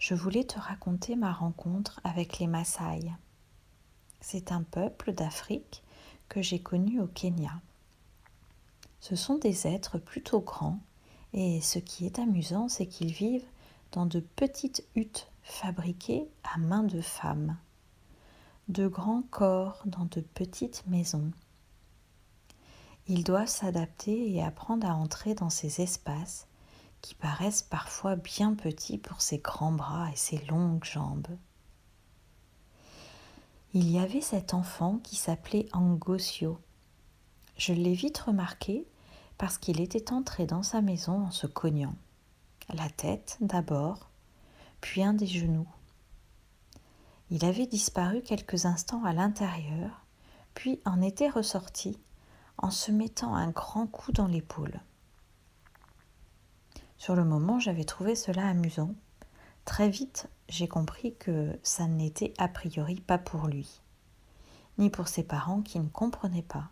je voulais te raconter ma rencontre avec les Maasai. C'est un peuple d'Afrique que j'ai connu au Kenya. Ce sont des êtres plutôt grands et ce qui est amusant, c'est qu'ils vivent dans de petites huttes fabriquées à main de femmes, de grands corps dans de petites maisons. Ils doivent s'adapter et apprendre à entrer dans ces espaces qui paraissent parfois bien petits pour ses grands bras et ses longues jambes. Il y avait cet enfant qui s'appelait Angosio. Je l'ai vite remarqué parce qu'il était entré dans sa maison en se cognant. La tête d'abord, puis un des genoux. Il avait disparu quelques instants à l'intérieur, puis en était ressorti en se mettant un grand coup dans l'épaule. Sur le moment, j'avais trouvé cela amusant. Très vite, j'ai compris que ça n'était a priori pas pour lui, ni pour ses parents qui ne comprenaient pas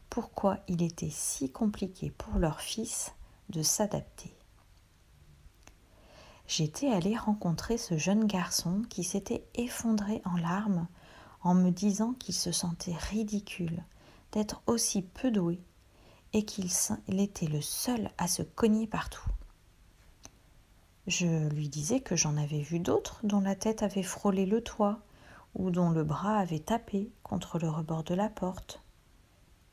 pourquoi il était si compliqué pour leur fils de s'adapter. J'étais allée rencontrer ce jeune garçon qui s'était effondré en larmes en me disant qu'il se sentait ridicule d'être aussi peu doué et qu'il était le seul à se cogner partout. Je lui disais que j'en avais vu d'autres dont la tête avait frôlé le toit ou dont le bras avait tapé contre le rebord de la porte.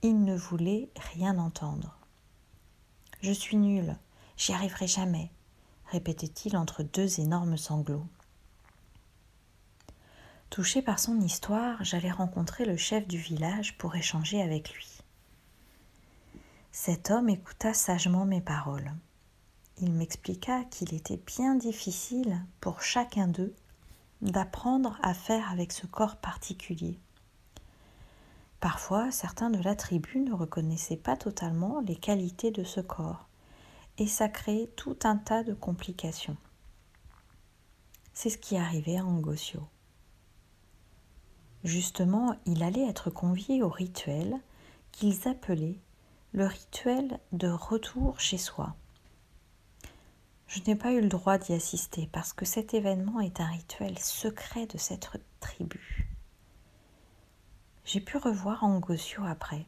Il ne voulait rien entendre. « Je suis nul, j'y arriverai jamais », répétait-il entre deux énormes sanglots. Touché par son histoire, j'allais rencontrer le chef du village pour échanger avec lui. Cet homme écouta sagement mes paroles. Il m'expliqua qu'il était bien difficile pour chacun d'eux d'apprendre à faire avec ce corps particulier. Parfois, certains de la tribu ne reconnaissaient pas totalement les qualités de ce corps, et ça créait tout un tas de complications. C'est ce qui arrivait à Angosio. Justement, il allait être convié au rituel qu'ils appelaient le rituel de retour chez soi. Je n'ai pas eu le droit d'y assister parce que cet événement est un rituel secret de cette tribu. J'ai pu revoir Angosio après.